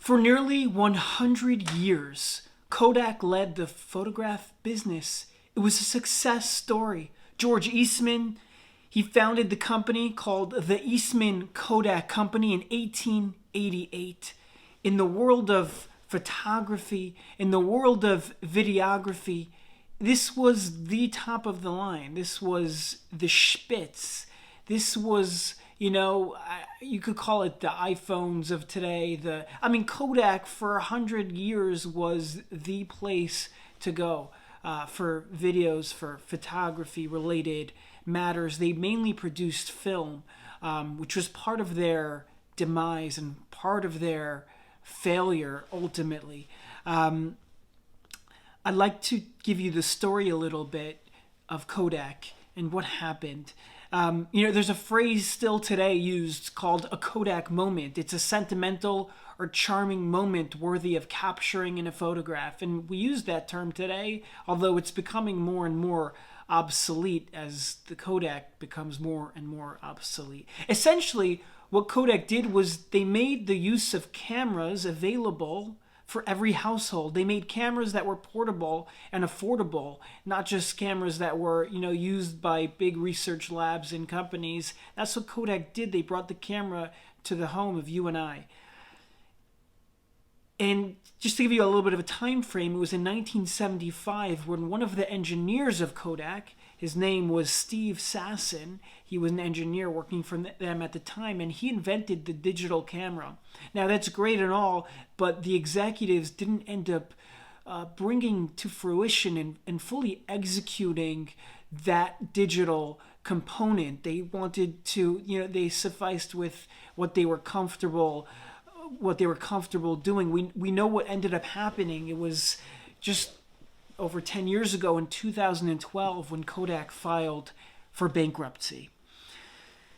For nearly 100 years, Kodak led the photograph business. It was a success story. George Eastman, he founded the company called the Eastman Kodak Company in 1888. In the world of photography, in the world of videography, this was the top of the line. This was the Spitz. This was, you could call it the iPhones of today. Kodak for 100 years was the place to go for videos, for photography-related matters. They mainly produced film, which was part of their demise and part of their failure ultimately. I'd like to give you the story a little bit of Kodak and what happened. There's a phrase still today used called a Kodak moment. It's a sentimental or charming moment worthy of capturing in a photograph. And we use that term today, although it's becoming more and more obsolete as the Kodak becomes more and more obsolete. Essentially, what Kodak did was they made the use of cameras available for every household. They made cameras that were portable and affordable, not just cameras that were, used by big research labs and companies. That's what Kodak did. They brought the camera to the home of you and I. And just to give you a little bit of a time frame, it was in 1975 when one of the engineers of Kodak, his name was Steve Sasson, he was an engineer working for them at the time, and he invented the digital camera. Now that's great and all, but the executives didn't end up bringing to fruition and fully executing that digital component. They wanted to, they sufficed with what they were comfortable doing. We know what ended up happening. It was just over 10 years ago in 2012 when Kodak filed for bankruptcy.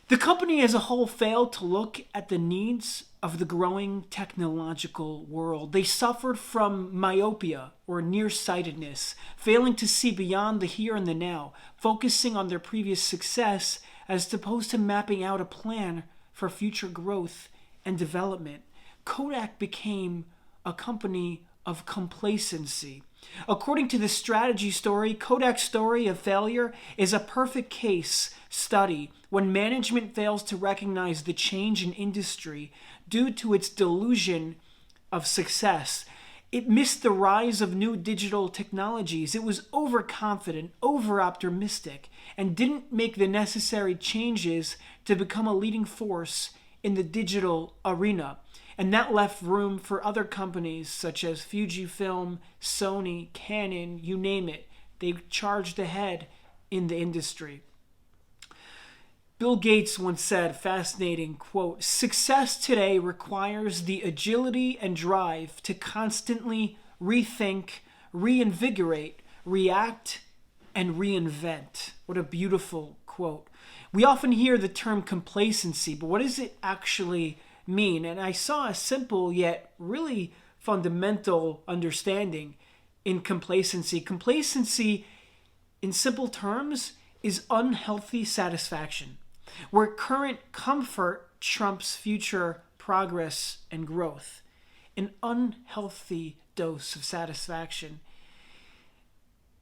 The company as a whole failed to look at the needs of the growing technological world. They suffered from myopia or nearsightedness, failing to see beyond the here and the now, focusing on their previous success as opposed to mapping out a plan for future growth and development. Kodak became a company of complacency. According to the strategy story, Kodak's story of failure is a perfect case study when management fails to recognize the change in industry due to its delusion of success. It missed the rise of new digital technologies. It was overconfident, over-optimistic, and didn't make the necessary changes to become a leading force in the digital arena. And that left room for other companies such as Fujifilm, Sony, Canon, you name it. They charged ahead in the industry. Bill Gates once said, fascinating, quote, "Success today requires the agility and drive to constantly rethink, reinvigorate, react, and reinvent." What a beautiful quote. We often hear the term complacency, but what does it actually mean? And I saw a simple yet really fundamental understanding in complacency. Complacency, in simple terms, is unhealthy satisfaction, where current comfort trumps future progress and growth. An unhealthy dose of satisfaction.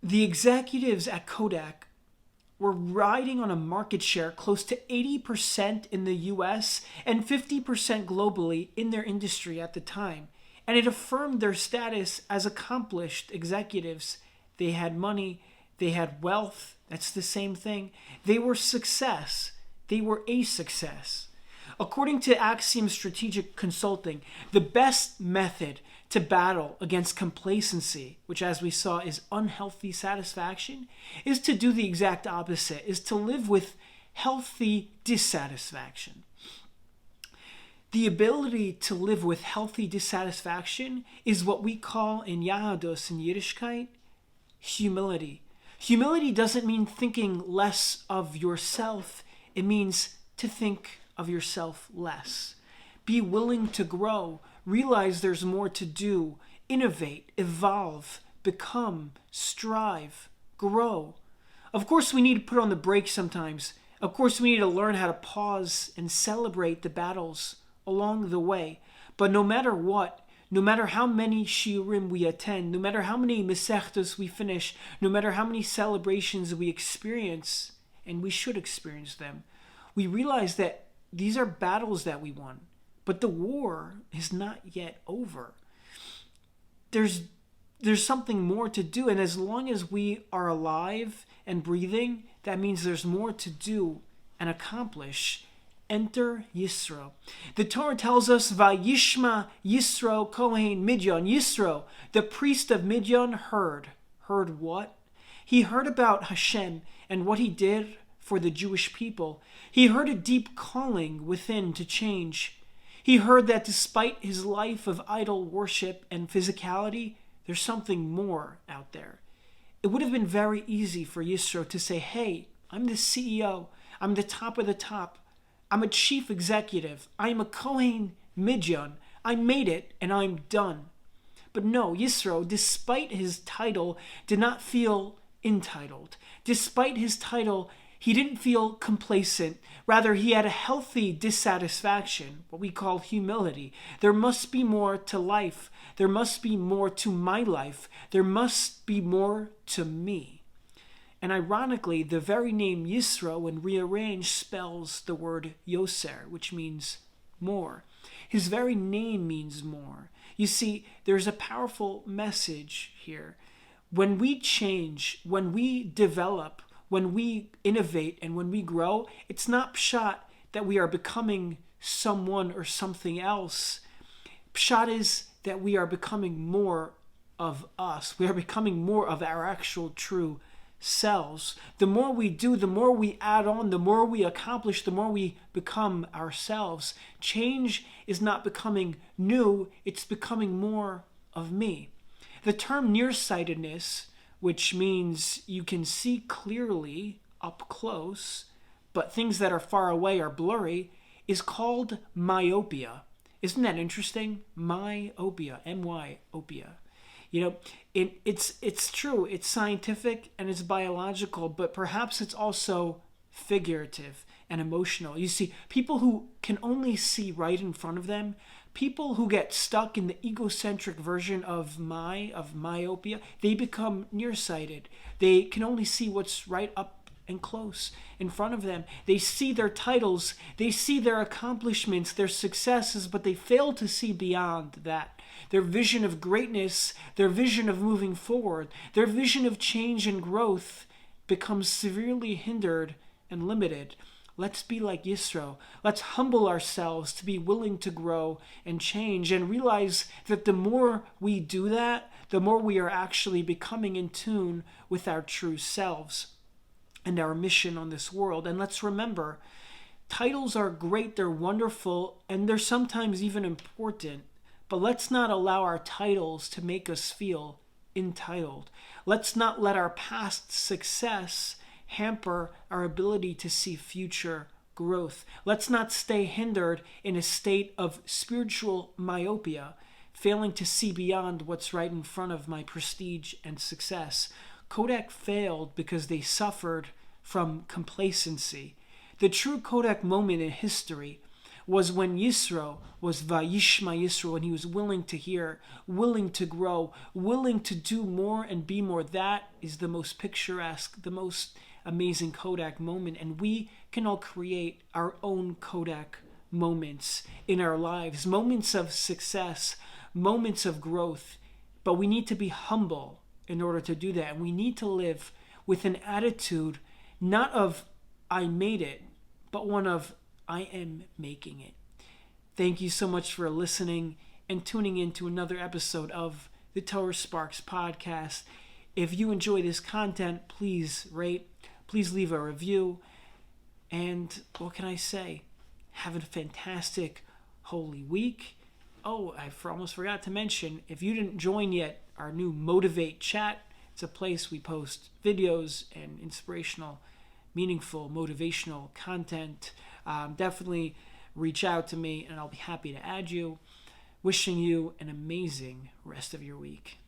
The executives at Kodak were riding on a market share close to 80% in the US and 50% globally in their industry at the time. And it affirmed their status as accomplished executives. They had money, they had wealth, that's the same thing. They were success, they were a success. According to Axiom Strategic Consulting, the best method to battle against complacency, which as we saw is unhealthy satisfaction, is to do the exact opposite, is to live with healthy dissatisfaction. The ability to live with healthy dissatisfaction is what we call in Yahadus, in Yiddishkeit, humility. Humility doesn't mean thinking less of yourself. It means to think of yourself less. Be willing to grow. Realize there's more to do. Innovate, evolve, become, strive, grow. Of course, we need to put on the brakes sometimes. Of course, we need to learn how to pause and celebrate the battles along the way. But no matter what, No matter how many shiurim we attend, no matter how many mesechtos we finish, no matter how many celebrations we experience, and we should experience them, we realize that these are battles that we won. But the war is not yet over. There's something more to do, and as long as we are alive and breathing, that means there's more to do and accomplish. Enter Yisro. The Torah tells us, Vayishma Yisro Kohen Midyan. Yisro, the priest of Midyan, heard. Heard what? He heard about Hashem and what he did for the Jewish people. He heard a deep calling within to change. He heard that despite his life of idol worship and physicality, there's something more out there. It would have been very easy for Yisro to say, hey, I'm the CEO. I'm the top of the top. I'm a chief executive. I'm a Kohen Midyan. I made it and I'm done. But no, Yisro, despite his title, did not feel entitled. Despite his title, he didn't feel complacent. Rather, he had a healthy dissatisfaction, what we call humility. There must be more to life. There must be more to my life. There must be more to me. And ironically, the very name Yisro, when rearranged, spells the word Yoser, which means more. His very name means more. You see, there's a powerful message here. When we change, when we develop, when we innovate, and when we grow, it's not pshat that we are becoming someone or something else. Pshat is that we are becoming more of us. We are becoming more of our actual true selves. The more we do, the more we add on, the more we accomplish, the more we become ourselves. Change is not becoming new, it's becoming more of me. The term nearsightedness, which means you can see clearly up close, but things that are far away are blurry, is called myopia. Isn't that interesting? Myopia, M-Y-opia. You know, it's true, it's scientific and it's biological, but perhaps it's also figurative and emotional. You see, people who can only see right in front of them, people who get stuck in the egocentric version of myopia, they become nearsighted. They can only see what's right up and close in front of them. They see their titles, they see their accomplishments, their successes, but they fail to see beyond that. Their vision of greatness, their vision of moving forward, their vision of change and growth becomes severely hindered and limited. Let's be like Yisro. Let's humble ourselves to be willing to grow and change and realize that the more we do that, the more we are actually becoming in tune with our true selves and our mission on this world. And let's remember, titles are great, they're wonderful, and they're sometimes even important. But let's not allow our titles to make us feel entitled. Let's not let our past success hamper our ability to see future growth. Let's not stay hindered in a state of spiritual myopia, failing to see beyond what's right in front of my prestige and success. Kodak failed because they suffered from complacency. The true Kodak moment in history was when Yisro was Vayishma Yisro, and he was willing to hear, willing to grow, willing to do more and be more. That is the most picturesque, the most amazing Kodak moment, and we can all create our own Kodak moments in our lives, moments of success, moments of growth, but we need to be humble in order to do that, and we need to live with an attitude not of I made it, but one of I am making it. Thank you so much for listening and tuning in to another episode of the Torah Sparks podcast. If you enjoy this content, please rate, please leave a review, and what can I say? Have a fantastic Holy Week. Oh, I almost forgot to mention, if you didn't join yet, our new Motivate chat, it's a place we post videos and inspirational, meaningful, motivational content. Definitely reach out to me and I'll be happy to add you. Wishing you an amazing rest of your week.